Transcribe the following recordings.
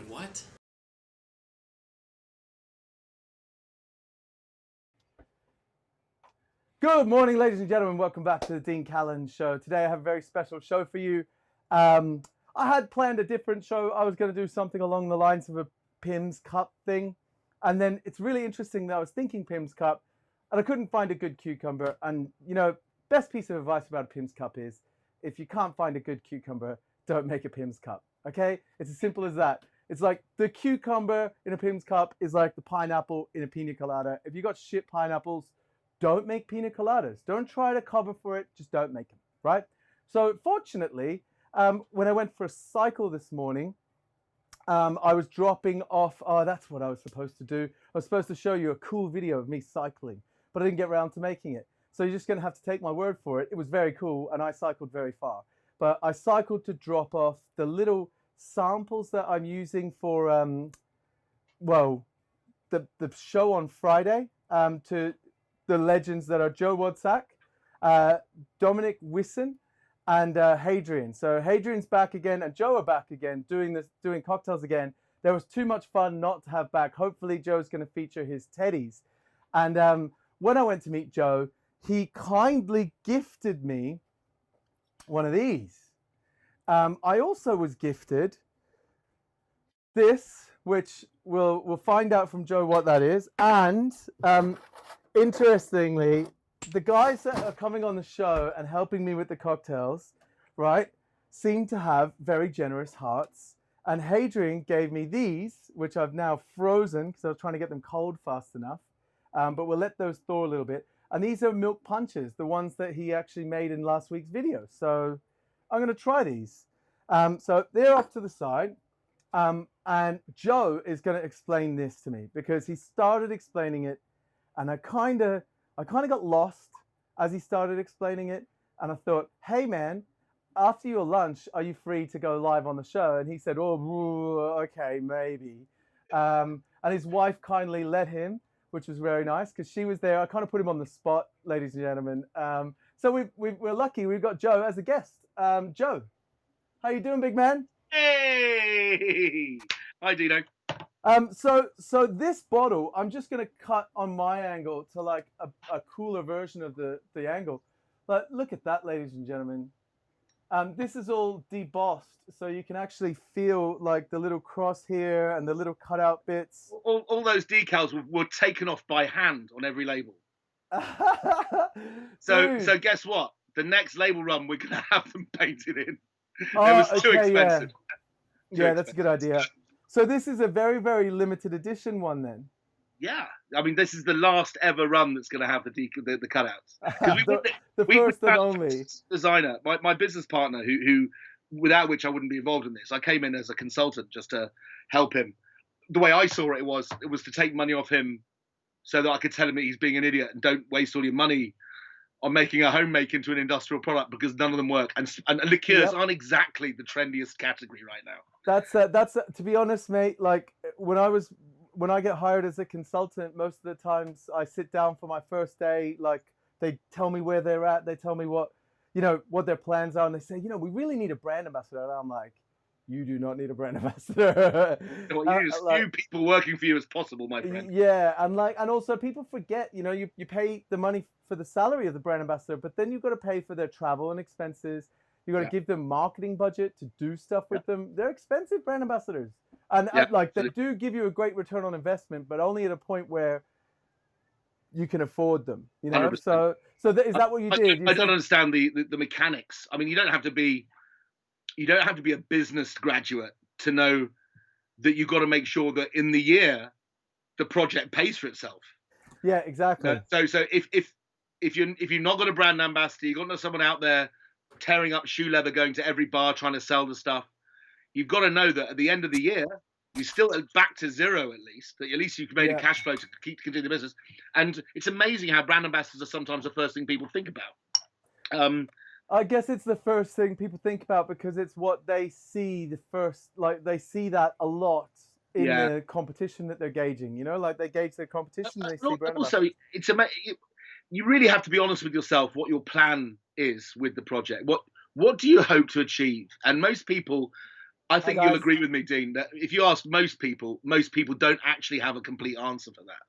What? Good morning, ladies and gentlemen. Welcome back to the Dean Callan Show. Today I have a very special show for you. I had planned a different show. I was going to do something along the lines of a Pim's Cup thing. And then it's really interesting that I was thinking Pim's Cup and I couldn't find a good cucumber. And, you know, best piece of advice about a Pim's Cup is if you can't find a good cucumber, don't make a Pim's Cup. Okay? It's as simple as that. It's like the cucumber in a Pim's Cup is like the pineapple in a pina colada. If you got shit pineapples, don't make pina coladas. Don't try to cover for it. Just don't make them, right? So fortunately, when I went for a cycle this morning, I was dropping off. Oh, that's what I was supposed to do. I was supposed to show you a cool video of me cycling, but I didn't get around to making it. So you're just going to have to take my word for it. It was very cool, and I cycled very far. But I cycled to drop off the little samples that I'm using for, well, the show on Friday to the legends that are Joe Wodsack, Dominic Wisson, and Hadrian. So Hadrian's back again, and Joe are back again, doing cocktails again. There was too much fun not to have back. Hopefully Joe's going to feature his teddies. And when I went to meet Joe, he kindly gifted me one of these. I also was gifted this, which we'll find out from Joe what that is. And interestingly, the guys that are coming on the show and helping me with the cocktails, right, seem to have very generous hearts. And Hadrian gave me these, which I've now frozen because I was trying to get them cold fast enough. But we'll let those thaw a little bit. And these are milk punches, the ones that he actually made in last week's video. So I'm going to try these. So they're off to the side. And Joe is going to explain this to me because he started explaining it. And I kind of got lost as he started explaining it. And I thought, hey, man, after your lunch, are you free to go live on the show? And he said, oh, okay, maybe. And his wife kindly let him, which was very nice because she was there. I kind of put him on the spot, ladies and gentlemen. So we're lucky. We've got Joe as a guest. Joe, how you doing, big man? Hey! Hi, Dino. So this bottle, I'm just going to cut on my angle to like a cooler version of the angle. But look at that, ladies and gentlemen. This is all debossed, so you can actually feel like the little cross here and the little cutout bits. All those decals were taken off by hand on every label. So guess what? The next label run, we're going to have them painted in. It was too expensive. Yeah, that's a good idea. So this is a very, very limited edition one then. Yeah, I mean, this is the last ever run that's going to have the cutouts. The first and only designer, my business partner, who without which I wouldn't be involved in this. I came in as a consultant just to help him. The way I saw it was to take money off him so that I could tell him that he's being an idiot and don't waste all your money on making a home make into an industrial product because none of them work. And liqueurs aren't exactly the trendiest category right now. That's to be honest, mate. Like when I get hired as a consultant, most of the times I sit down for my first day. Like they tell me where they're at. They tell me what their plans are, and they say, we really need a brand ambassador. And I'm like, you do not need a brand ambassador. Well, you need as few people working for you as possible, my friend. Yeah, and also people forget, you pay the money for the salary of the brand ambassador, but then you've got to pay for their travel and expenses. You've got to give them marketing budget to do stuff with them. They're expensive brand ambassadors. And they do give you a great return on investment, but only at a point where you can afford them. 100%. So is that what you did? I don't understand the mechanics. I mean, you don't have to be a business graduate to know that you've got to make sure that in the year the project pays for itself. Yeah, exactly. So if you've not got a brand ambassador, you've got someone out there tearing up shoe leather, going to every bar trying to sell the stuff. You've got to know that at the end of the year, you're still back to zero at least. That at least you've made a cash flow to continue the business. And it's amazing how brand ambassadors are sometimes the first thing people think about. I guess it's the first thing people think about because it's what they see they see that a lot in the competition that they're gauging. Like they gauge their competition. They see brand also, it's you really have to be honest with yourself what your plan is with the project. What do you hope to achieve? And most people I Hi think you'll guys. agree with me, Dean, that if you ask most people don't actually have a complete answer for that.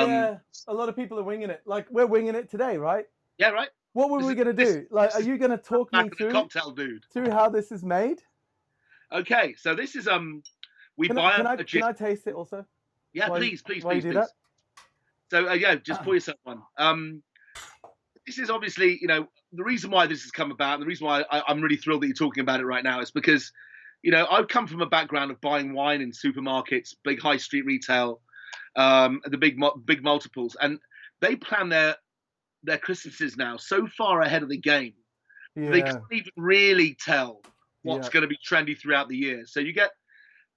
Yeah, a lot of people are winging it. Like we're winging it today, right? Yeah, right. What were we gonna do? Like, are This is you gonna talk back me of the through cocktail dude. how this is made? Okay, so this is we Can I buy can I a can gin. I taste it also? Yeah, While please, please, while you please, do please. that? So yeah, just pour yourself one. This is obviously, the reason why this has come about, and the reason why I'm really thrilled that you're talking about it right now is because, I've come from a background of buying wine in supermarkets, big high street retail, the big multiples, and they plan their Christmases now so far ahead of the game. They Yeah, can't even really tell what's yeah. going to be trendy throughout the year. So you get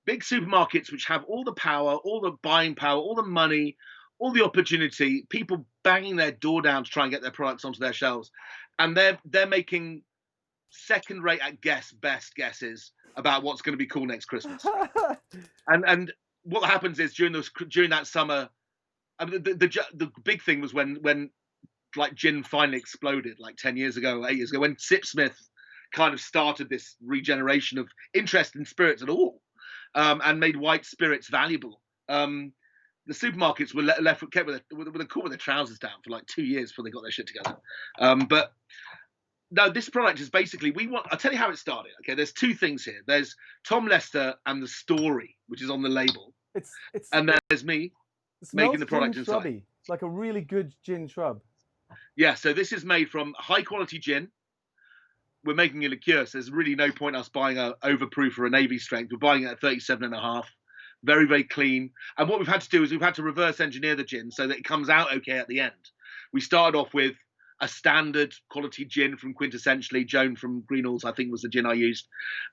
big supermarkets which have all the power, all the buying power, all the money, all the opportunity, people banging their door down to try and get their products onto their shelves, and they're making second rate at best guesses about what's going to be cool next Christmas. And what happens is during that summer, I mean, the big thing was when like gin finally exploded like 10 years ago, 8 years ago, when Sipsmith kind of started this regeneration of interest in spirits at all, and made white spirits valuable. The supermarkets were kept with a caught with their trousers down for like 2 years before they got their shit together. But no, this product is basically I'll tell you how it started. Okay, there's two things here. There's Tom Lester and the story, which is on the label, It's and there's me it making smells the gin product inside. shrubby, like a really good gin shrub. Yeah, so this is made from high quality gin. We're making a liqueur, so there's really no point us buying a overproof or a navy strength. We're buying it at 37.5. Very, very clean. And what we've had to do is we've had to reverse engineer the gin so that it comes out okay at the end. We started off with a standard quality gin from quintessentially Joan from Greenall's, I think was the gin I used.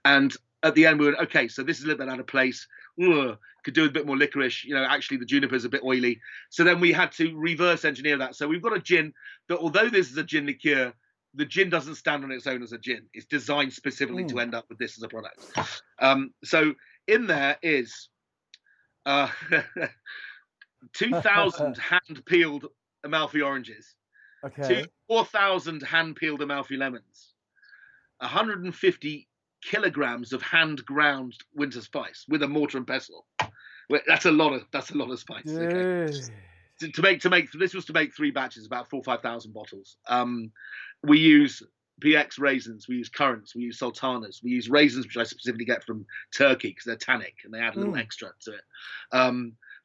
And at the end we went, okay, so this is a little bit out of place. Could do a bit more licorice. Actually the juniper's a bit oily. So then we had to reverse engineer that. So we've got a gin that, although this is a gin liqueur, the gin doesn't stand on its own as a gin. It's designed specifically to end up with this as a product. So in there is 2,000 hand-peeled Amalfi oranges, Okay. 4,000 hand-peeled Amalfi lemons, 150 kilograms of hand-ground winter spice with a mortar and pestle. That's a lot of spice. Okay. To make this was to make 3 batches, about 4,000 or 5,000 bottles. We use PX raisins, we use currants, we use sultanas, we use raisins which I specifically get from Turkey because they're tannic and they add a little extra to it.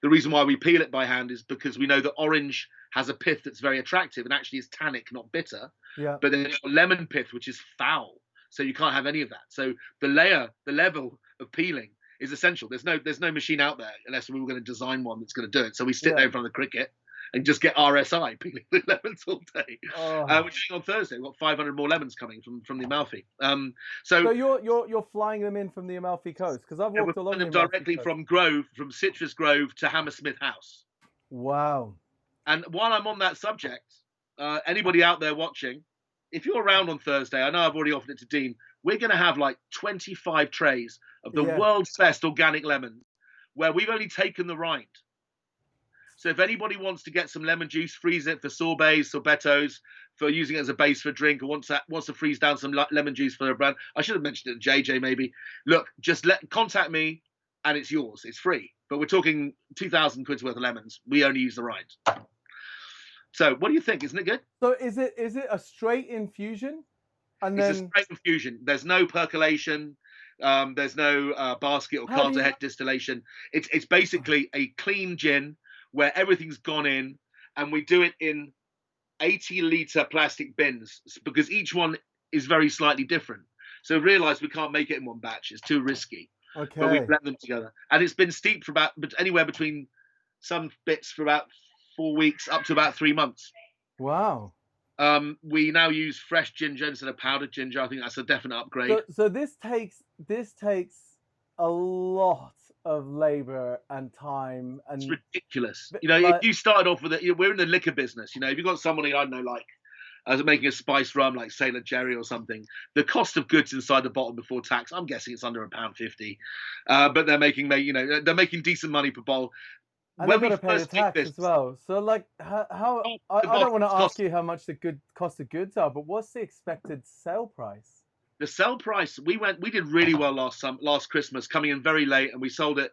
The reason why we peel it by hand is because we know that orange has a pith that's very attractive and actually is tannic, not bitter. Yeah. But then it's got lemon pith, which is foul, so you can't have any of that. So the level of peeling is essential. There's no machine out there unless we were going to design one that's going to do it. So we sit there in front of the cricket and just get RSI peeling the lemons all day. We're doing on Thursday. We've got 500 more lemons coming from the Amalfi. So you're flying them in from the Amalfi Coast, because I've walked along them the Amalfi directly Coast. from Citrus Grove to Hammersmith House. Wow. And while I'm on that subject, anybody out there watching, if you're around on Thursday, I know I've already offered it to Dean, we're going to have like 25 trays of the world's best organic lemons, where we've only taken the rind. So if anybody wants to get some lemon juice, freeze it for sorbets, sorbettos, for using it as a base for a drink, or wants to freeze down some lemon juice for a brand, I should have mentioned it to JJ maybe. Look, just contact me, and it's yours. It's free. But we're talking 2,000 quid's worth of lemons. We only use the rind. So what do you think? Isn't it good? So is it a straight infusion? And it's a straight infusion. There's no percolation. There's no basket or carter head distillation. It's basically a clean gin where everything's gone in, and we do it in 80-litre plastic bins because each one is very slightly different. So we realised we can't make it in one batch. It's too risky. Okay. But we blend them together. And it's been steeped for anywhere between some bits for about 4 weeks up to about 3 months. Wow. We now use fresh ginger instead of powdered ginger. I think that's a definite upgrade. So this takes a lot of labor and time, and it's ridiculous. If you started off with it, we're in the liquor business. If you've got somebody, I don't know, like as making a spiced rum like Sailor Jerry or something, the cost of goods inside the bottle before tax, I'm guessing it's under £1.50. But they're making decent money per bottle. And they've got to pay the tax as well. So like how I don't want to ask you how much the cost of goods are, but what's the expected sale price? The sell price, we did really well last Christmas, coming in very late, and we sold it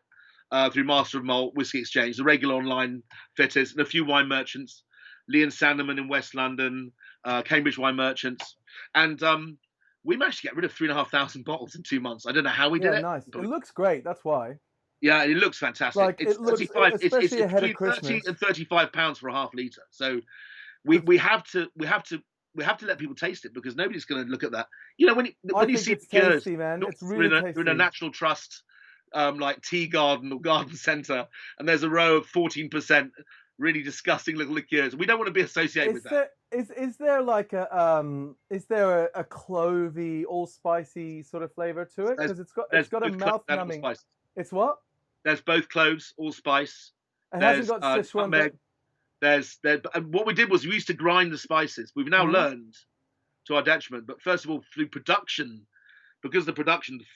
through Master of Malt, Whiskey Exchange, the regular online fitters, and a few wine merchants, Lee and Sandeman in West London, Cambridge Wine Merchants, and we managed to get rid of 3,500 bottles in 2 months. I don't know how we did it. Nice. It looks great. That's why. Yeah, it looks fantastic. Like, it's it looks, 35. It's especially ahead of between 30 Christmas. and 35 pounds for a half litre. So we have to let people taste it, because nobody's going to look at that. You know, when you see it's liqueurs, tasty, man. It's really tasty. you're in a natural trust, like tea garden or garden centre, and there's a row of 14% really disgusting little liqueurs. We don't want to be associated with that. Is there like a clovey, all spicy sort of flavour to it? Because it's got a mouth numbing. It's what? There's both cloves, allspice. It hasn't got Sichuan. What we did was we used to grind the spices. We've now learned, to our detriment, but first of all, through production, because the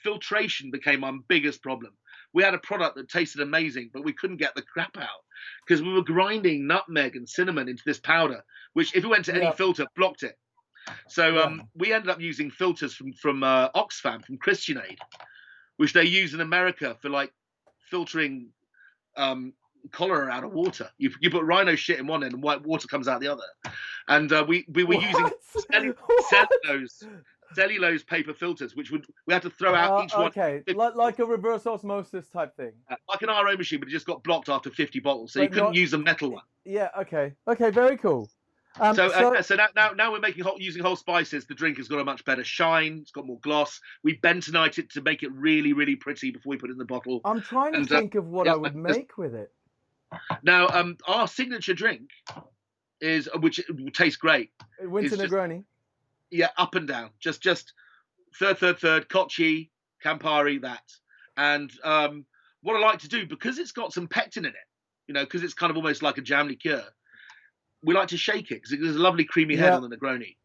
filtration became our biggest problem. We had a product that tasted amazing, but we couldn't get the crap out because we were grinding nutmeg and cinnamon into this powder, which if it went to any filter, blocked it. So we ended up using filters from Oxfam, from Christian Aid, which they use in America for like filtering cholera out of water. You put rhino shit in one end and white water comes out the other. And we were using cellulose paper filters, which we had to throw out each one. Okay, like a reverse osmosis type thing. Like an RO machine, but it just got blocked after 50 bottles, so you couldn't use a metal one. Yeah. Okay. Very cool. So now we're using whole spices. The drink has got a much better shine. It's got more gloss. We bentonite it to make it really, really pretty before we put it in the bottle. I'm trying to think of what I would make with it. Now, our signature drink is, which tastes great. Winter Negroni. Yeah, up and down. Just third, Cocchi, Campari, that. And what I like to do, because it's got some pectin in it, because it's kind of almost like a jam liqueur, we like to shake it because there's a lovely creamy head on the Negroni.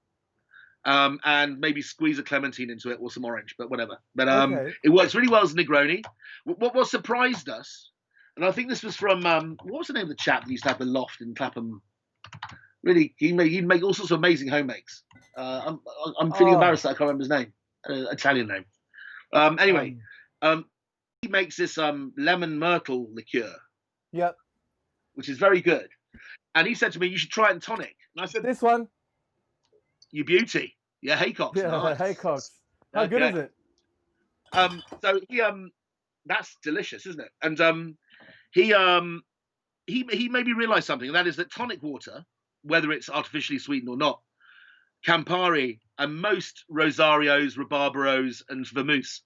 And maybe squeeze a clementine into it or some orange, but whatever. But it works really well as a Negroni. What surprised us, and I think this was from, what was the name of the chap that used to have the loft in Clapham? Really, he'd make all sorts of amazing home makes. I'm feeling embarrassed that I can't remember his name. Italian name. Anyway, he makes this lemon myrtle liqueur. Yep. Which is very good. And he said to me, "You should try it in tonic." And I said, "This one, you beauty." Yeah, Haycock's. Yeah, nice. Haycock's. How good is it? So that's delicious, isn't it? And he made me realise something, and that is that tonic water, whether it's artificially sweetened or not, Campari and most Rosarios, Rabarbaros, and Vermouths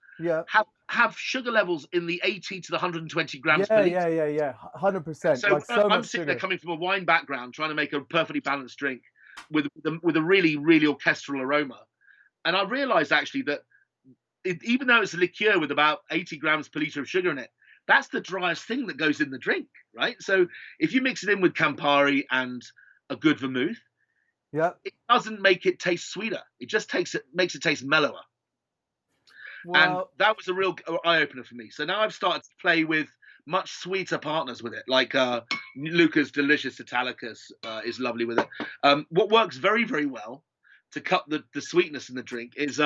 have sugar levels in the 80 to the 120 grams per litre. Yeah, 100%. So, I'm sitting there coming from a wine background, trying to make a perfectly balanced drink with a really, really orchestral aroma. And I realised actually that even though it's a liqueur with about 80 grams per litre of sugar in it, that's the driest thing that goes in the drink, right? So if you mix it in with Campari and a good vermouth, it doesn't make it taste sweeter. It just makes it taste mellower. Wow. And that was a real eye-opener for me. So now I've started to play with much sweeter partners with it, like Luca's Delicious Italicus is lovely with it. What works very, very well to cut the sweetness in the drink is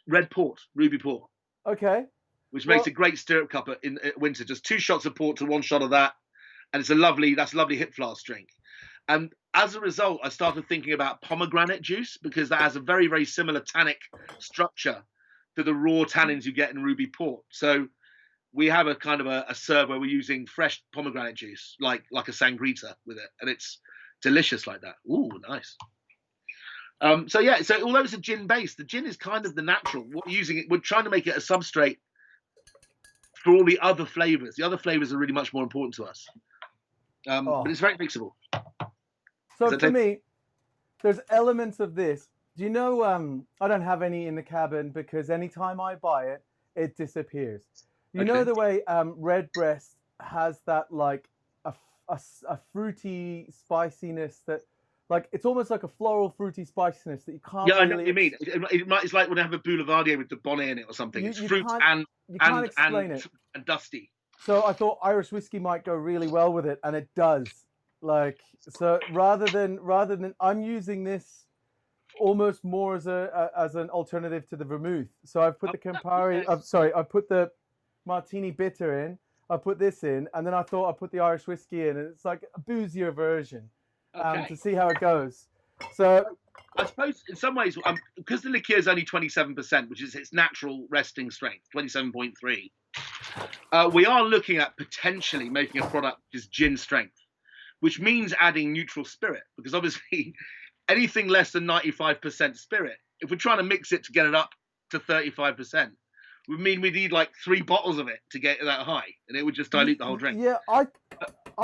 red port, ruby port. Okay. Which makes a great stirrup cup in winter. Just 2 shots of port to 1 shot of that, and it's a lovely hip flask drink. And as a result, I started thinking about pomegranate juice, because that has a very, very similar tannic structure to the raw tannins you get in ruby port. So we have a kind of a serve where we're using fresh pomegranate juice, like a sangrita with it, and it's delicious like that. Ooh, nice. So although it's a gin base, the gin is kind of the natural. We're trying to make it a substrate for all the other flavors. The other flavors are really much more important to us. But it's very mixable. So for me, there's elements of this. Do you know, I don't have any in the cabin because anytime I buy it, it disappears. You know the way Redbreast has that like a fruity spiciness that, like, it's almost like a floral fruity spiciness that you can't. Yeah, I know what you mean. It's like when I have a Boulevardier with the Bonnet in it or something. It's fruit and dusty. So I thought Irish whiskey might go really well with it, and it does. Like, so rather than I'm using this almost more as an alternative to the vermouth. So I've put the Campari. I've put the Martini bitter in. I put this in, and then I thought I'd put the Irish whiskey in, and it's like a boozier version to see how it goes. So I suppose in some ways, because the liqueur is only 27%, which is its natural resting strength, 27.3, we are looking at potentially making a product which is gin strength, which means adding neutral spirit, because obviously anything less than 95% spirit, if we're trying to mix it to get it up to 35%, would mean we need like 3 bottles of it to get that high, and it would just dilute the whole drink. Yeah, I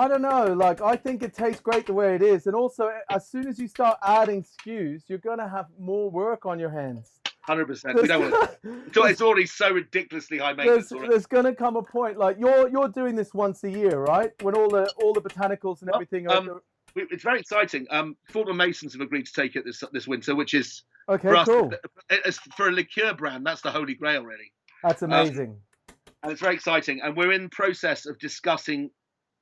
don't know. Like, I think it tastes great the way it is, and also as soon as you start adding SKUs, you're gonna have more work on your hands. 100%. We don't want to. It's already so ridiculously high maintenance. There's gonna come a point, like you're doing this once a year, right? When all the botanicals and everything. It's very exciting. Fortnum Masons have agreed to take it this winter, which is okay. For us, cool. For a liqueur brand, that's the holy grail, really. That's amazing. And it's very exciting. And we're in process of discussing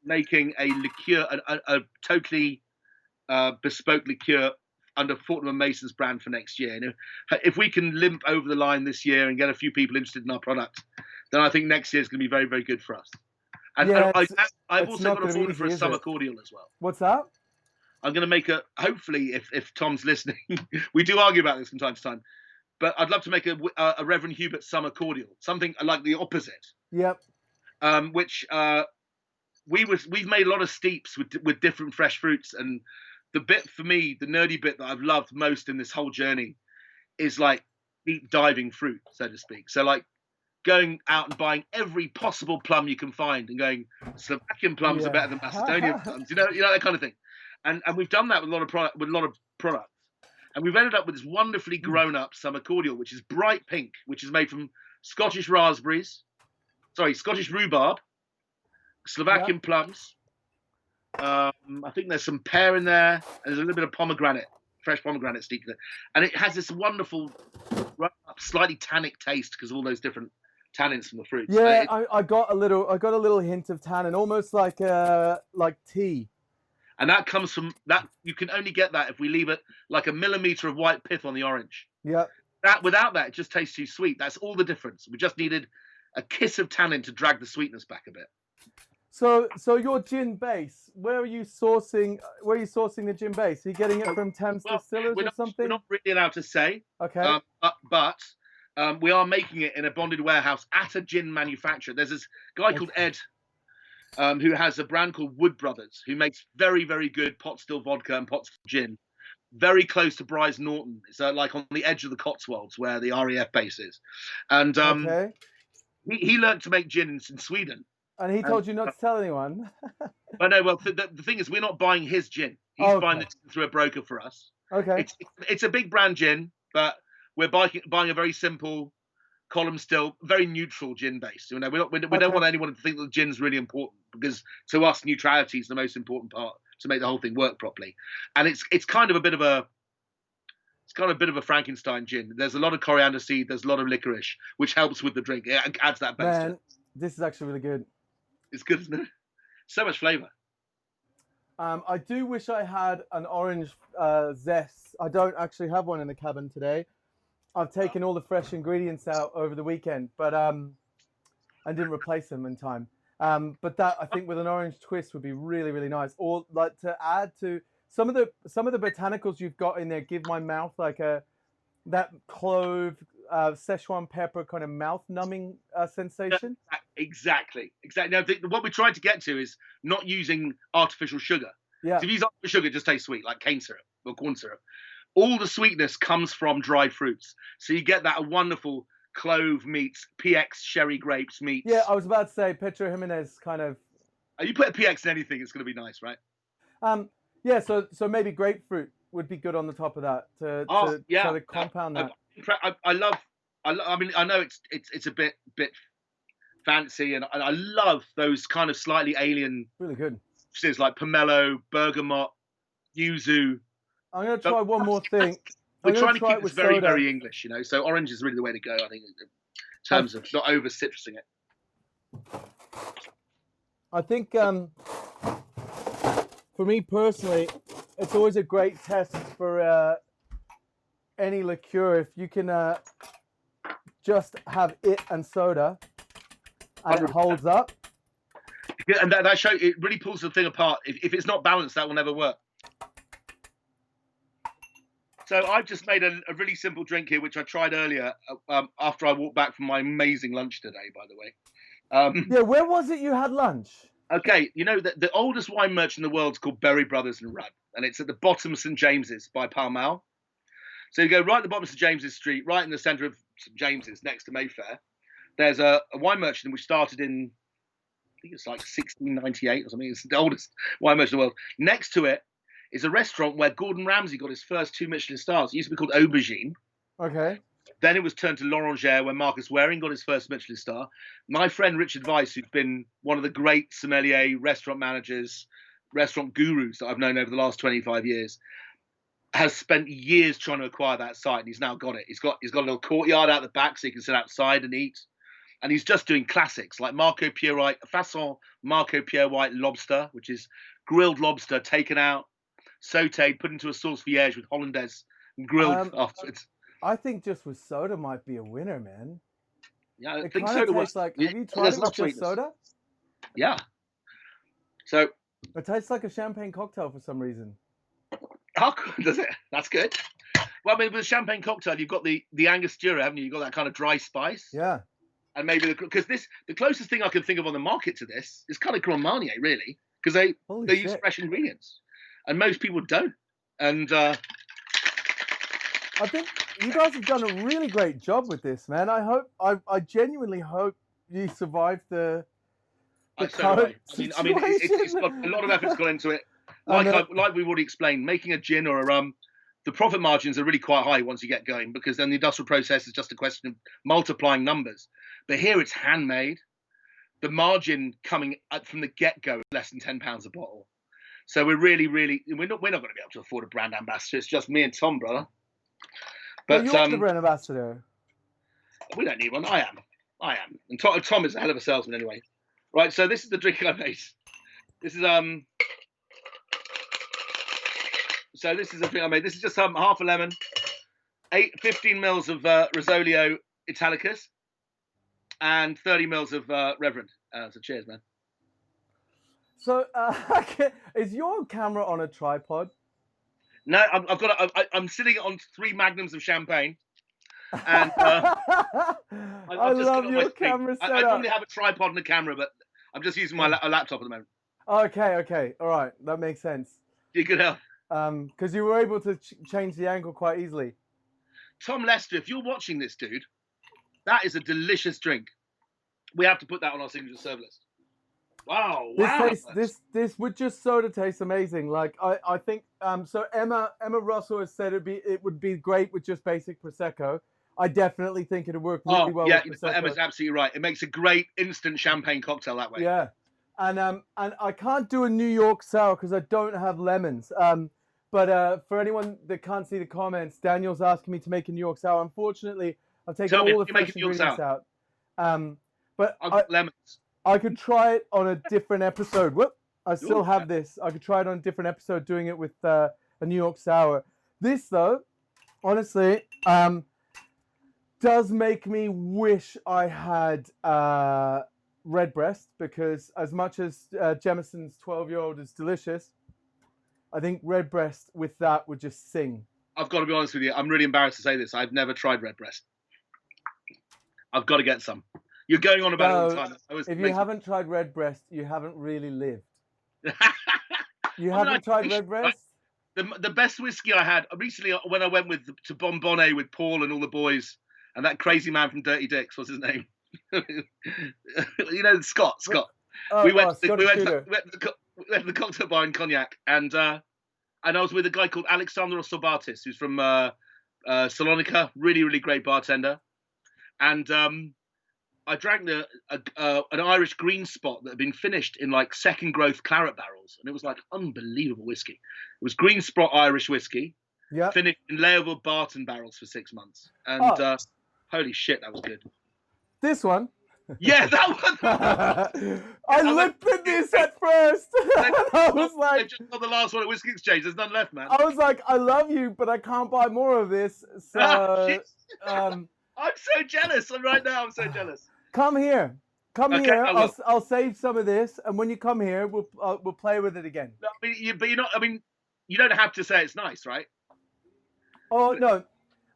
making a liqueur, a totally bespoke liqueur under Fortnum & Mason's brand for next year. And if we can limp over the line this year and get a few people interested in our product, then I think next year is going to be very, very good for us. And, yeah, I've also got a order for a summer cordial as well. What's that? I'm going to make hopefully, if Tom's listening, we do argue about this from time to time, but I'd love to make a Reverend HUBERT summer cordial, something like the opposite. Yep. Which we've made a lot of steeps with different fresh fruits, and the bit for me, the nerdy bit that I've loved most in this whole journey, is like deep diving fruit, so to speak. So like going out and buying every possible plum you can find, and going, Slovakian plums are better than Macedonian plums, you know that kind of thing. And we've done that with a lot of products. And we've ended up with this wonderfully grown-up summer cordial, which is bright pink, which is made from Scottish rhubarb, Slovakian plums. I think there's some pear in there, and there's a little bit of fresh pomegranate steeped in it. And it has this wonderful, slightly tannic taste because of all those different tannins from the fruit. Yeah, I got a little hint of tannin, almost like tea. And that comes from that. You can only get that if we leave it like a millimeter of white pith on the orange. Yeah. Without that, it just tastes too sweet. That's all the difference. We just needed a kiss of tannin to drag the sweetness back a bit. So your gin base, where are you sourcing the gin base? Are you getting it from Thames Distillers or something? We're not really allowed to say. Okay. But we are making it in a bonded warehouse at a gin manufacturer. There's this guy called Ed, who has a brand called Wood Brothers, who makes very, very good pot still vodka and pot still gin, very close to Bryce Norton. It's like on the edge of the Cotswolds where the RAF base is. And he learned to make gin in Sweden. And he told you not to tell anyone? Well, no, the thing is, we're not buying his gin. He's buying it through a broker for us. Okay. It's a big brand gin, but we're buying a very simple, column still, very neutral gin base. You know, we don't want anyone to think that gin's really important, because to us, neutrality is the most important part to make the whole thing work properly. And it's kind of a bit of a Frankenstein gin. There's a lot of coriander seed, there's a lot of licorice, which helps with the drink. It adds that base. Man, this is actually really good. It's good, isn't it? So much flavour. I do wish I had an orange zest. I don't actually have one in the cabin today. I've taken all the fresh ingredients out over the weekend, but I didn't replace them in time. But that, I think, with an orange twist would be really, really nice. Or like to add to some of the botanicals you've got in there. Give my mouth like that clove, Szechuan pepper kind of mouth numbing sensation. Exactly. Now, what we're trying to get to is not using artificial sugar. Yeah. If you use artificial sugar, it just tastes sweet, like cane syrup or corn syrup. All the sweetness comes from dried fruits. So you get that wonderful clove meets PX sherry grapes meets. Yeah, I was about to say Pedro Jimenez kind of. You put a PX in anything, it's going to be nice, right? Yeah, so maybe grapefruit would be good on the top of that to compound that. I mean, I know it's a bit fancy, and I love those kind of slightly alien, really good things like pomelo, bergamot, yuzu. I'm going to try one more thing. We're trying to keep this very, very English, you know. So orange is really the way to go, I think, in terms of not over citrusing it. I think for me personally, it's always a great test for any liqueur, if you can just have it and soda, and 100%. it holds up. Yeah, and that show, it really pulls the thing apart. If it's not balanced, that will never work. So I've just made a really simple drink here, which I tried earlier after I walked back from my amazing lunch today, by the way. Yeah, where was it you had lunch? Okay, you know, the oldest wine merchant in the world is called Berry Brothers in Rudd, and it's at the bottom of St. James's by Pall Mall. So you go right at the bottom of St. James's Street, right in the centre of St. James's, next to Mayfair. There's a wine merchant which started in, I think it's like 1698 or something. It's the oldest wine merchant in the world. Next to it is a restaurant where Gordon Ramsay got his first 2 Michelin stars. It used to be called Aubergine. Okay. Then it was turned to L'Orangerie, where Marcus Waring got his first Michelin star. My friend Richard Weiss, who's been one of the great sommelier, restaurant managers, restaurant gurus that I've known over the last 25 years, has spent years trying to acquire that site, and he's now got it. He's got a little courtyard out the back so he can sit outside and eat. And he's just doing classics like Marco Pierre White, Façon Marco Pierre White lobster, which is grilled lobster taken out, sautéed, put into a sauce vierge with hollandaise, and grilled afterwards. I think just with soda might be a winner, man. Yeah, I It think kind soda of tastes was. like. Have you tried it with just soda? Yeah. So. It tastes like a champagne cocktail for some reason. How good does it? That's good. Well, I mean, with a champagne cocktail, you've got the Angostura, haven't you? You've got that kind of dry spice. Yeah. And maybe because the closest thing I can think of on the market to this is kind of Grand Marnier, really, because they use fresh ingredients, and most people don't. And I think you guys have done a really great job with this, man. I genuinely hope you survive the current situation. I mean, it's got a lot of effort's gone into it. Like we've already explained, making a gin or a rum, the profit margins are really quite high once you get going, because then the industrial process is just a question of multiplying numbers. But here it's handmade. The margin coming from the get-go is less than £10 a bottle. So we're really, we're not going to be able to afford a brand ambassador. It's just me and Tom, brother. But you're the brand ambassador. We don't need one. I am. And Tom is a hell of a salesman anyway. Right. So this is the drink I made. This is So this is the thing I made. This is just half a lemon, 15 mils of Rosolio Italicus, and 30 mils of Reverend. So cheers, man. So is your camera on a tripod? No, I'm sitting on 3 magnums of champagne. And I love your camera setup. I normally have a tripod and a camera, but I'm just using my laptop at the moment. Okay. All right. That makes sense. You could help. Because you were able to change the angle quite easily. Tom Lester, if you're watching this, dude, that is a delicious drink. We have to put that on our signature serve list. Wow. This with just soda tastes amazing. Like I think so Emma Russell has said it would be great with just basic Prosecco. I definitely think it'd work really well with Prosecco. Emma's absolutely right. It makes a great instant champagne cocktail that way. Yeah. And I can't do a New York sour because I don't have lemons. But for anyone that can't see the comments, Daniel's asking me to make a New York sour. Unfortunately, I've taken all the fresh ingredients out. But I've got lemons. I could try it on a different episode. Whoop! I still have this. I could try it on a different episode doing it with a New York sour. This, though, honestly, does make me wish I had Redbreast, because as much as Jemisin's 12-year-old is delicious, I think Redbreast with that would just sing. I've got to be honest with you. I'm really embarrassed to say this. I've never tried Redbreast. I've got to get some. You're going on about it all the time. If you haven't tried Redbreast, you haven't really lived. You haven't tried Redbreast? The best whiskey I had recently when I went to Bonbonnet with Paul and all the boys and that crazy man from Dirty Dicks, what's his name? You know, Scott. We went to the cocktail bar in Cognac, and I was with a guy called Alexander Sobatis, who's from Salonika, really, really great bartender. And I drank an Irish green spot that had been finished in like second growth claret barrels, and it was like unbelievable whiskey. It was green spot Irish whiskey, finished in layable Barton barrels for 6 months, and holy shit, that was good. This one? Yeah, that one. I looked at this at first. I was like, they've just got the last one at Whiskey Exchange. There's none left, man. I was like, I love you, but I can't buy more of this. So, I'm so jealous. Right now, I'm so jealous. Come here. Come Okay, here. I will. I'll save some of this, and when you come here, we'll play with it again. No, I mean, but you're not. I mean, you don't have to say it's nice, right? Oh no,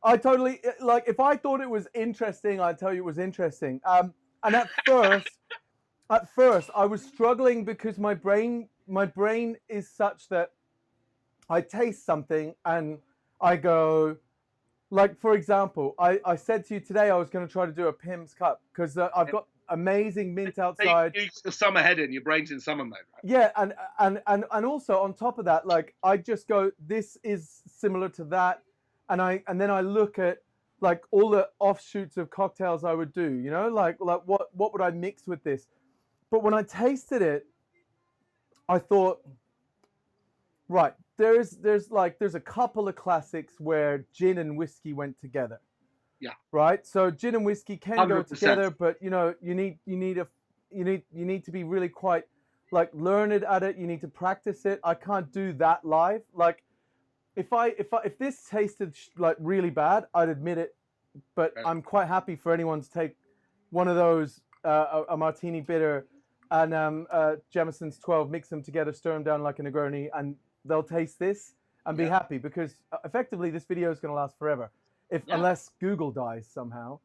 I totally like. If I thought it was interesting, I'd tell you it was interesting. And at first, I was struggling because my brain is such that I taste something and I go, like for example, I said to you today I was going to try to do a Pim's Cup because I've got amazing mint outside. You the summer head in, your brain's in summer mode, right? Yeah, and also on top of that, like I just go, this is similar to that, and then I look at like all the offshoots of cocktails I would do, you know, like what would I mix with this? But when I tasted it, I thought, right, there's a couple of classics where gin and whiskey went together. Yeah. Right. So gin and whiskey can 100%. go together, but you know, you need to be really quite like learned at it. You need to practice it. I can't do that live. Like if this tasted like really bad, I'd admit it. But Okay. I'm quite happy for anyone to take one of those, a martini bitter and Jameson's 12, mix them together, stir them down like a Negroni, and they'll taste this and be happy because effectively this video is going to last forever. Unless Google dies somehow.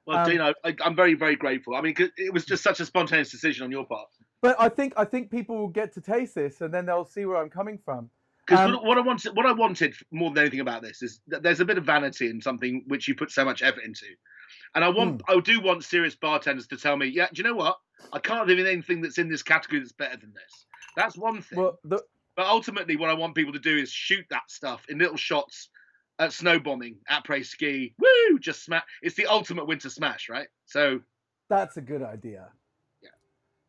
Well, Dino, I'm very, very grateful. I mean, 'cause it was just such a spontaneous decision on your part. But I think people will get to taste this and then they'll see where I'm coming from. Because what I wanted more than anything about this is that there's a bit of vanity in something which you put so much effort into, and I do want serious bartenders to tell me, yeah, do you know what? I can't think of anything that's in this category that's better than this. That's one thing. Well, but ultimately, what I want people to do is shoot that stuff in little shots. At snow bombing, après ski, woo! Just smash. It's the ultimate winter smash, right? So that's a good idea. Yeah,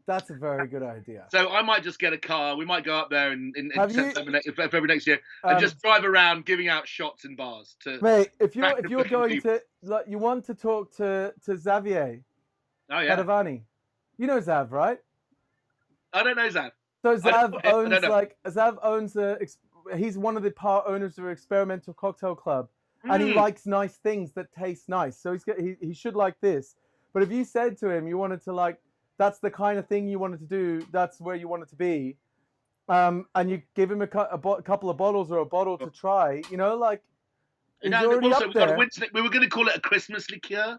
that's a very good idea. So I might just get a car. We might go up there in February next year and just drive around giving out shots in bars. Mate, if you're going to, like, you want to talk to Xavier. Oh yeah. Padavani. You know Zav, right? I don't know Zav. So Zav owns he's one of the part owners of Experimental Cocktail Club, and he likes nice things that taste nice. So he should like this. But if you said to him you wanted to, like, that's the kind of thing you wanted to do, that's where you wanted to be, and you give him a couple of bottles or a bottle to try, you know, like, he's already up there. We were going to call it a Christmas liqueur,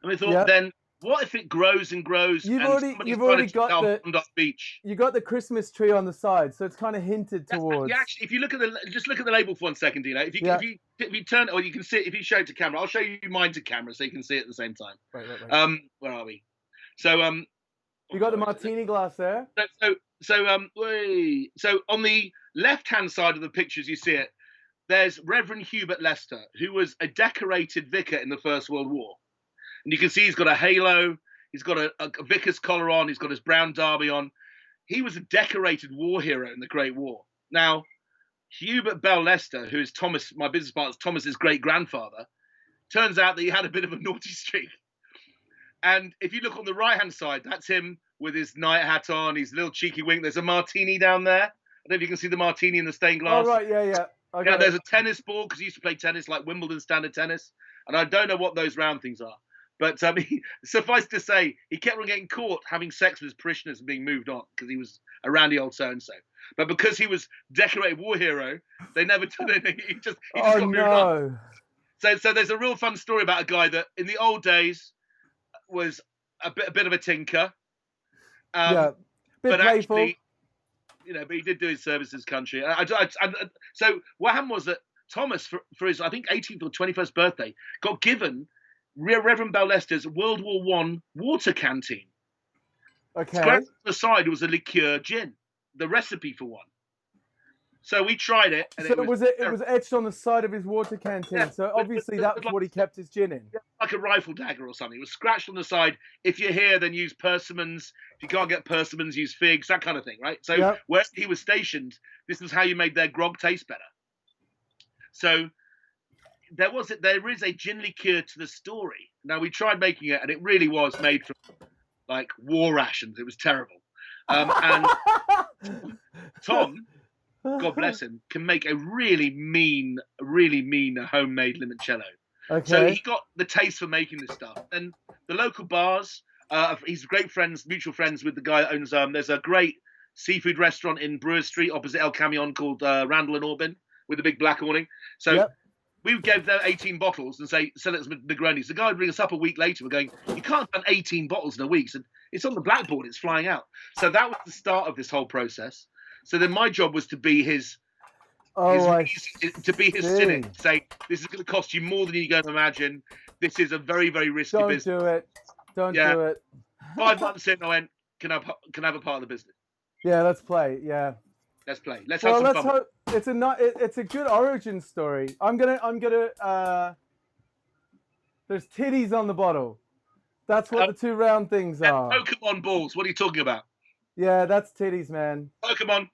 and we thought then, what if it grows and grows? You've already got beach. You got the Christmas tree on the side, so it's kind of hinted towards. Yeah, actually, if you look at just look at the label for 1 second, Dino. If you turn, or you can see it, if you show it to camera, I'll show you mine to camera so you can see it at the same time. Right. Where are we? So you got the martini glass there. So on the left-hand side of the pictures, you see it. There's Reverend Hubert Lester, who was a decorated vicar in the First World War. And you can see he's got a halo, he's got a vicar's collar on, he's got his brown derby on. He was a decorated war hero in the Great War. Now, Hubert Bell Lester, who is Thomas, my business partner, Thomas's great-grandfather, turns out that he had a bit of a naughty streak. And if you look on the right-hand side, that's him with his night hat on, his little cheeky wink. There's a martini down there. I don't know if you can see the martini in the stained glass. Oh, right, yeah. There's a tennis ball, because he used to play tennis, like Wimbledon standard tennis. And I don't know what those round things are. But suffice to say, he kept on getting caught having sex with his parishioners and being moved on because he was a randy old so-and-so. But because he was decorated war hero, they never took it. He just got moved on. So there's a real fun story about a guy that in the old days was a bit of a tinker. Bit but playful. Actually, but he did do his service to his country. So what happened was that Thomas, for his, I think, 18th or 21st birthday, got given Reverend Bell Lester's World War I water canteen. Okay. Scratched on the side was a liqueur gin, the recipe for one. So we tried it. And it was etched on the side of his water canteen. Yeah, so obviously that was what he kept his gin in. Like a rifle dagger or something. It was scratched on the side. If you're here, then use persimmons. If you can't get persimmons, use figs, that kind of thing, right? So where he was stationed, this was how you made their grog taste better. So there is a gin liqueur to the story. Now, we tried making it, and it really was made from, like, war rations. It was terrible. And Tom, God bless him, can make a really mean homemade limoncello. Okay. So he got the taste for making this stuff. And the local bars, he's mutual friends with the guy that owns. There's a great seafood restaurant in Brewer Street opposite El Camion called Randall and Aubin with a big black awning. So we would give them 18 bottles and say, sell it as Negronis. The guy would ring us up a week later. We're going, you can't have 18 bottles in a week. So it's on the blackboard. It's flying out. So that was the start of this whole process. So then my job was to be his cynic. Say, this is going to cost you more than you can imagine. This is a very, very risky business. Don't do it. 5 months in, I went, can I have a part of the business? Yeah, let's play. Yeah. Let's play. Let's have some fun. It's a good origin story. I'm gonna there's titties on the bottle. That's what the 2 round things are. Pokemon balls. What are you talking about? Yeah, that's titties, man. Pokemon.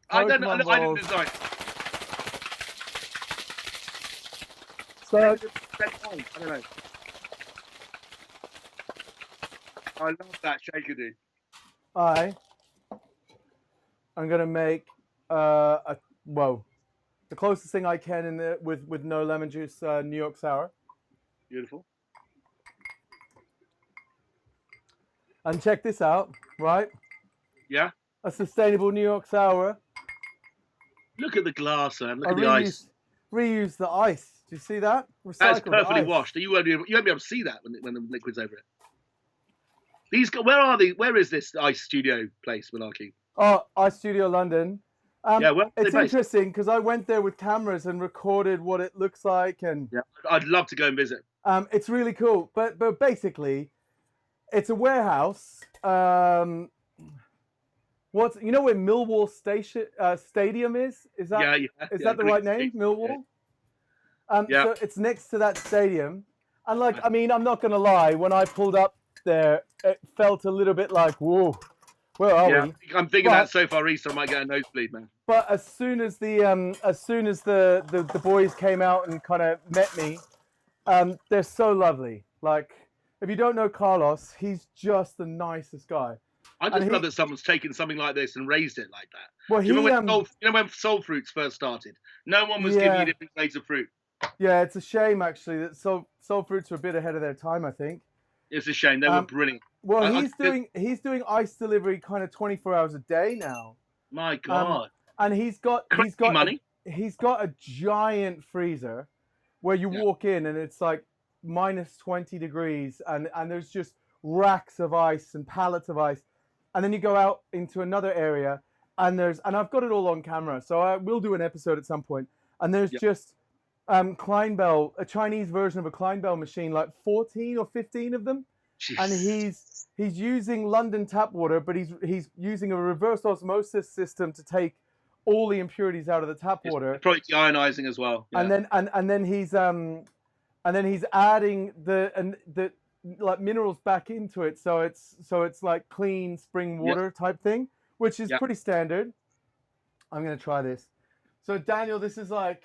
I didn't design. So I don't know. I love that shaker, dude. I'm gonna make the closest thing I can with no lemon juice, New York sour. Beautiful. And check this out, right? Yeah. A sustainable New York sour. Look at the glass, man. Look at the ice. Reuse the ice. Do you see that? Recycle That's perfectly washed. You won't be able to see that when the liquid's over it. Where are they? Where is this ice studio place, Malarkey? Oh, Ice Studio London. It's based? Interesting because I went there with cameras and recorded what it looks like, and I'd love to go and visit. It's really cool. But basically, it's a warehouse. You know where Millwall Stadium is? Is that that the right name? Millwall. So it's next to that stadium, and I'm not gonna lie. When I pulled up there, it felt a little bit like, whoa, where are we? I'm thinking that so far east, I might get a nosebleed, man. But as soon as the boys came out and kind of met me, they're so lovely. Like, if you don't know Carlos, he's just the nicest guy. I just love that someone's taken something like this and raised it like that. Well, you know when Soul Fruits first started? No one was giving you different grades of fruit. Yeah, it's a shame actually that Soul Fruits were a bit ahead of their time, I think. It's a shame. They were brilliant. Well, he's doing ice delivery kind of 24 hours a day now. My God. And he's got money. He's got a giant freezer where you walk in and it's like minus 20 degrees and there's just racks of ice and pallets of ice. And then you go out into another area and I've got it all on camera, so I will do an episode at some point. And there's just Kleinbell, a Chinese version of a Kleinbell machine, like 14 or 15 of them. Jeez. And he's using London tap water, but he's using a reverse osmosis system to take all the impurities out of the tap water. Probably deionizing as well. Yeah. And then he's adding the like minerals back into it, so it's like clean spring water type thing, which is pretty standard. I'm gonna try this. So Daniel, this is the.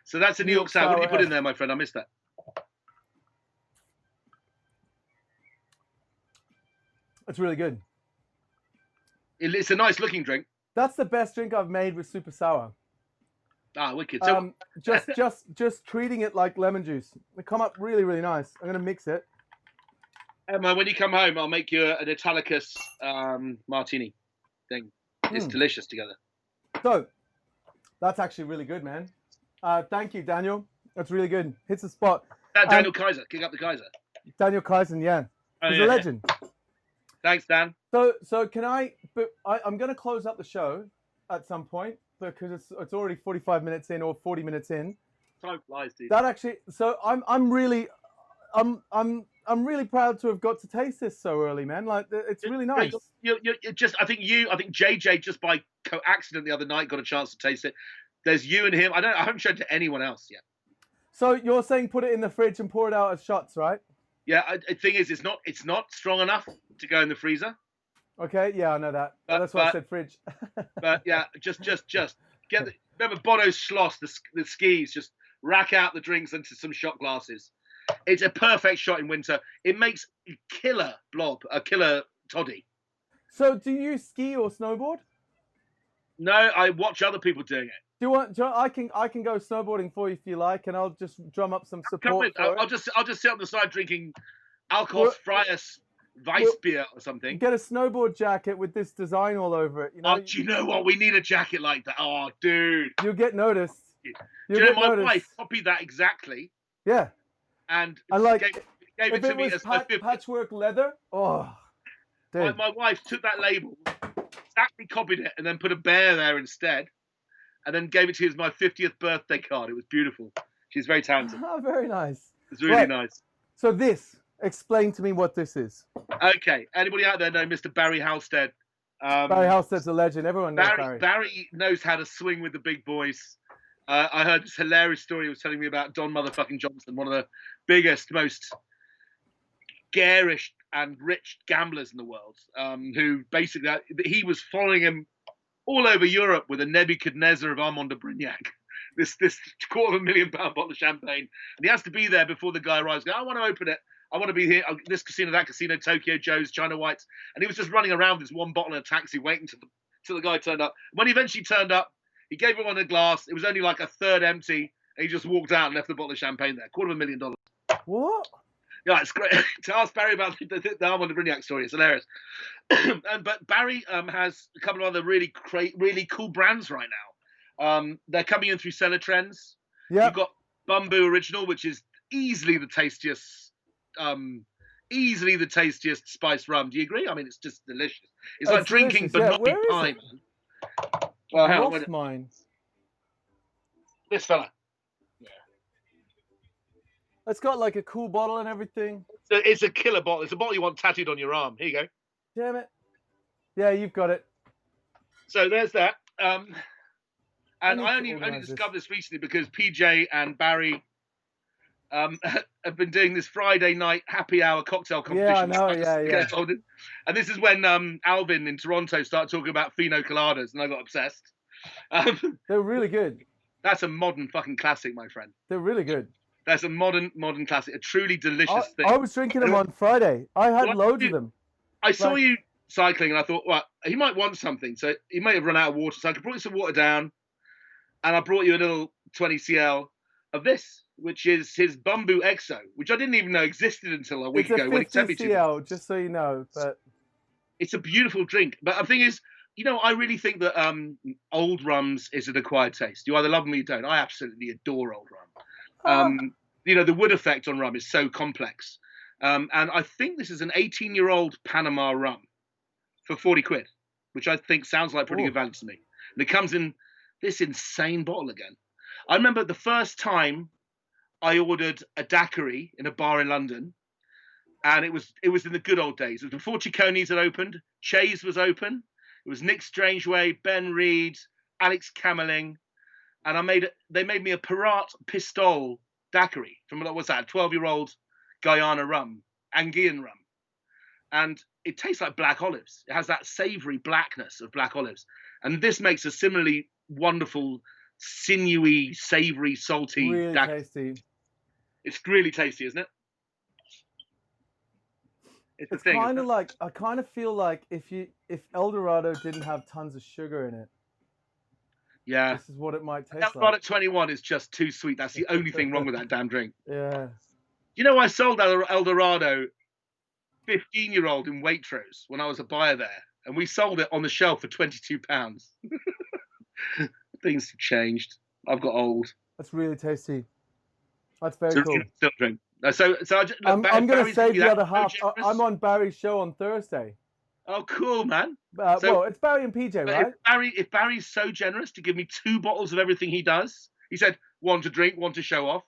So that's a New York sour. What did you put in there, my friend? I missed that. It's really good. It's a nice looking drink. That's the best drink I've made with super sour. Ah, wicked. So just treating it like lemon juice. They come up really, really nice. I'm gonna mix it. Emma, when you come home, I'll make you an Italicus martini thing. It's delicious together. So that's actually really good, man. Thank you, Daniel. That's really good. Hits the spot. Daniel Kaiser. Kick up the Kaiser. Daniel Kaiser, yeah. He's a legend. Thanks, Dan. So can I'm going to close up the show at some point because it's already 45 minutes in or 40 minutes in. Time flies, dude. That actually. So I'm really proud to have got to taste this so early, man. Like, it's really nice. I think JJ just by accident the other night got a chance to taste it. There's you and him. I haven't shown it to anyone else yet. So you're saying put it in the fridge and pour it out as shots, right? Yeah. The thing is, it's not strong enough to go in the freezer. Okay. Yeah, I know that. That's why I said fridge. But yeah, just remember Bono's Schloss, the skis. Just rack out the drinks into some shot glasses. It's a perfect shot in winter. It makes a killer toddy. So, do you ski or snowboard? No, I watch other people doing it. Do you want? I can go snowboarding for you if you like, and I'll just drum up some support. I'll just sit on the side drinking alcoholfreies Weissbier or something. Get a snowboard jacket with this design all over it. You know. Oh, do you know what? We need a jacket like that. Oh, dude. You'll get noticed. Do you know my wife copied that exactly? Yeah. And like gave it to me as my 50th. Patchwork leather. Oh. Dude. My wife took that label, exactly copied it, and then put a bear there instead, and then gave it to me as my 50th birthday card. It was beautiful. She's very talented. Oh, very nice. It's really nice. So explain to me what this is. Okay. Anybody out there know Mr. Barry Halstead? Barry Halstead's a legend. Everyone knows Barry. Barry knows how to swing with the big boys. I heard this hilarious story he was telling me about Don motherfucking Johnson, one of the biggest, most garish and rich gamblers in the world, who basically, he was following him all over Europe with a Nebuchadnezzar of Armand de Brignac, this £250,000 bottle of champagne. And he has to be there before the guy arrives. I want to open it. I want to be here. This casino, that casino, Tokyo Joe's, China White's. And he was just running around with this one bottle in a taxi waiting till the guy turned up. When he eventually turned up, he gave everyone a glass. It was only like a third empty. And he just walked out and left the bottle of champagne there. $250,000. What? Yeah, it's great to ask Barry about the Armand de Brignac story. It's hilarious. But Barry has a couple of other really cool brands right now. They're coming in through Cellar Trends. Yeah. You've got Bumbu Original, which is easily the tastiest spiced rum. Do you agree? I mean, it's just delicious. It's like drinking Benoni pie. I lost mine. This fella. It's got like a cool bottle and everything. It's a killer bottle. It's a bottle you want tattooed on your arm. Here you go. Damn it. Yeah, you've got it. So there's that. And I only discovered this recently because PJ and Barry have been doing this Friday night happy hour cocktail competition. Yeah, I know. Yeah. And this is when Alvin in Toronto started talking about Fino Coladas, and I got obsessed. They're really good. That's a modern fucking classic, my friend. They're really good. That's a modern classic, a truly delicious thing. I was drinking them on Friday. I had loads of them. I saw you cycling, and I thought, well, he might want something. So he may have run out of water. So I brought you some water down, and I brought you a little 20 cl of this, which is his Bumbu Exo, which I didn't even know existed until a week ago when he sent me to. 50 cl, just so you know. But it's a beautiful drink. But the thing is, I really think that old rums is an acquired taste. You either love them or you don't. I absolutely adore old rum. The wood effect on rum is so complex. And I think this is an 18-year-old Panama rum for 40 quid, which I think sounds like pretty good value to me. And it comes in this insane bottle again. I remember the first time I ordered a daiquiri in a bar in London, and it was in the good old days. It was before Cicconi's had opened. Che's was open. It was Nick Strangeway, Ben Reed, Alex Cameling, and they made me a Pirat Pistol daiquiri from, what was that, 12-year-old Guyana rum, Anguillan rum. And it tastes like black olives. It has that savory blackness of black olives. And this makes a similarly wonderful, sinewy, savory, salty really daiquiri. Tasty. It's really tasty, isn't it? It's kind of like, I kind of feel like if El Dorado didn't have tons of sugar in it, yeah, this is what it might taste like. El Dorado at 21 is just too sweet. That's the only thing wrong with that damn drink. Yeah. I sold El Dorado 15-year-old in Waitrose when I was a buyer there, and we sold it on the shelf for £22. Things have changed. I've got old. That's really tasty. That's very cool. Still drink. So I'm going to save the other half. I'm on Barry's show on Thursday. Oh, cool, man. Well, it's Barry and PJ, right? If Barry's so generous to give me 2 bottles of everything he does, he said, one to drink, one to show off.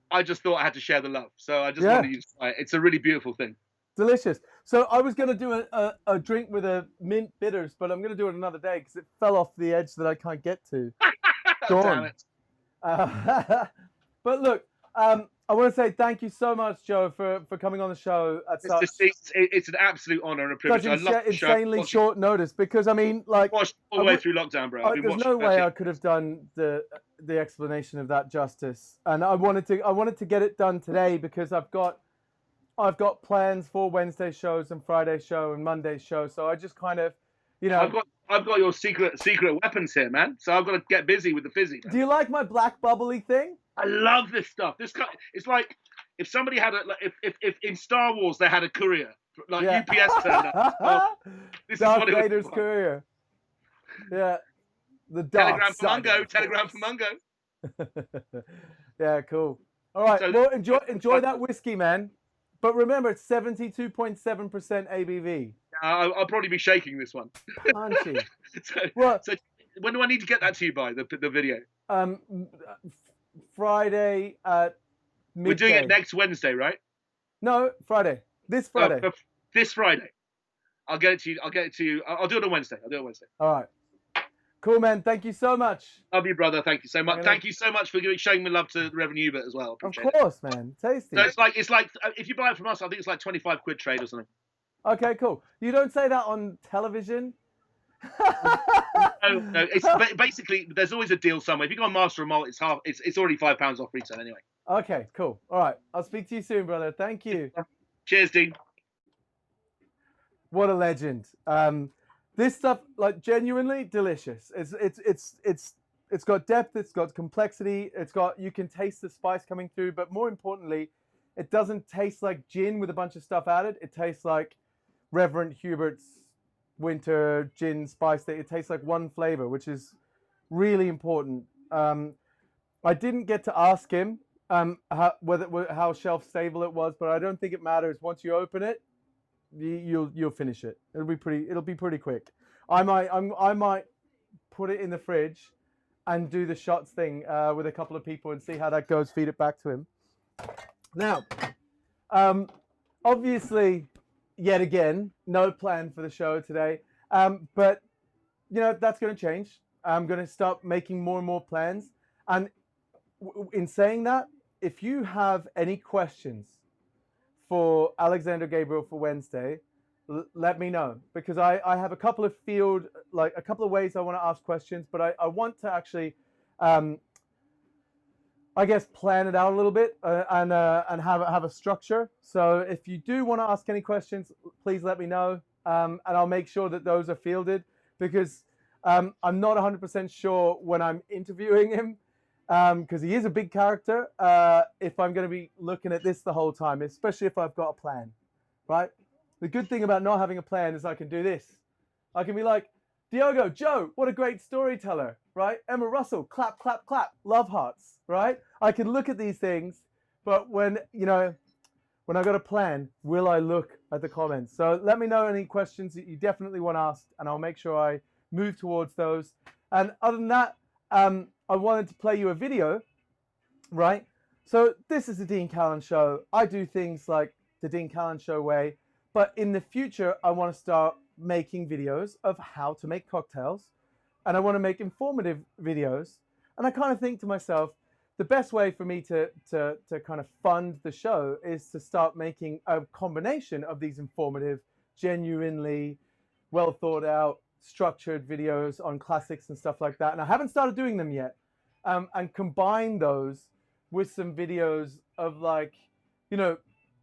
I just thought I had to share the love. So I just wanted you to try it. It's a really beautiful thing. Delicious. So I was going to do a drink with a mint bitters, but I'm going to do it another day because it fell off the edge that I can't get to. Damn it. But look, I want to say thank you so much, Joe, for coming on the show at such... It's an absolute honor and a privilege. I love insanely short notice because, I mean, like... Watched all the way through lockdown, bro. There's no way I could have done the the explanation of that justice. And I wanted to get it done today because I've got plans for Wednesday shows and Friday show and Monday show. So I just kind of, you know, I've got your secret weapons here, man. So I've got to get busy with the fizzy. Man. Do you like my black bubbly thing? I love this stuff. It's like if somebody had if in Star Wars they had a courier, like UPS turned up. Well, this Darth is what Vader's courier. Yeah. The Telegram for Mungo. Telegram for Mungo. Yeah, cool. All right. So, well, enjoy that whiskey, man. But remember, it's 72.7% ABV. I'll probably be shaking this one. Punchy. So when do I need to get that to you by, the video? Friday at midday. We're doing it next Wednesday, right? No, Friday. This Friday. This Friday. I'll get it to you. I'll do it on Wednesday. All right. Cool, man. Thank you so much. Love you, brother. Thank you so much. Thank you so much for showing me love to Reverend HUBERT as well. Of course, man. Tasty. So it's like if you buy it from us, I think it's like 25 quid trade or something. Okay, cool. You don't say that on television. No. It's basically there's always a deal somewhere. If you go on Master and Malt, it's already £5 off retail anyway. Okay, cool. All right. I'll speak to you soon, brother. Thank you. Cheers, Dean. What a legend. This stuff, like, genuinely delicious. It's got depth, it's got complexity, you can taste the spice coming through, but more importantly, it doesn't taste like gin with a bunch of stuff added. It tastes like Reverend HUBERT's winter gin spice. It tastes like one flavor, which is really important. I didn't get to ask him how shelf stable it was, but I don't think it matters. Once you open it, you'll finish it. It'll be pretty quick. I might put it in the fridge and do the shots thing with a couple of people and see how that goes. Feed it back to him. Now, obviously, yet again, no plan for the show today. But you know that's going to change. I'm going to start making more and more plans. And in saying that, if you have any questions for Alexander Gabriel for Wednesday, let me know, because I have a couple of ways I want to ask questions, but I want to actually, I guess, plan it out a little bit and have a structure. So if you do want to ask any questions, please let me know, and I'll make sure that those are fielded, because I'm not 100% sure when I'm interviewing him. Because he is a big character, if I'm going to be looking at this the whole time, especially if I've got a plan, right? The good thing about not having a plan is I can do this. I can be like, Diogo, Joe, what a great storyteller, right? Emma Russell, clap, clap, clap, love hearts, right? I can look at these things, but when I've got a plan, will I look at the comments? So let me know any questions that you definitely want asked, and I'll make sure I move towards those. And other than that, I wanted to play you a video, right? So this is the Dean Callan Show. I do things like the Dean Callan Show way, but in the future, I want to start making videos of how to make cocktails, and I want to make informative videos. And I kind of think to myself, the best way for me to kind of fund the show is to start making a combination of these informative, genuinely well thought out, structured videos on classics and stuff like that. And I haven't started doing them yet. And combine those with some videos of, like,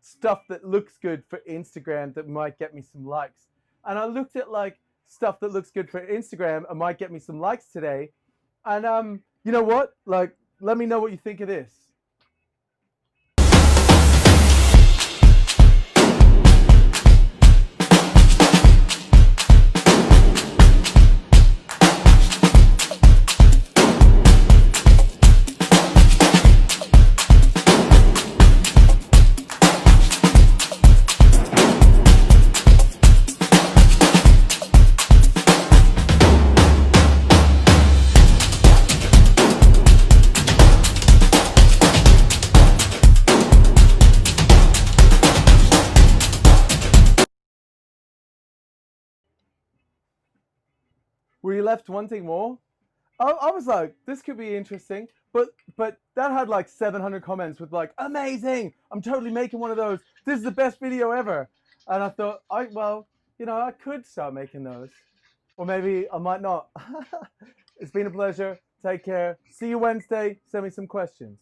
stuff that looks good for Instagram that might get me some likes. And I looked at, like, stuff that looks good for Instagram and might get me some likes today. And you know what? Like, let me know what you think of this. Were you left wanting more? I was like, this could be interesting, but that had like 700 comments with like, amazing, I'm totally making one of those, this is the best video ever. And I thought, I could start making those, or maybe I might not. It's been a pleasure. Take care. See you Wednesday. Send me some questions.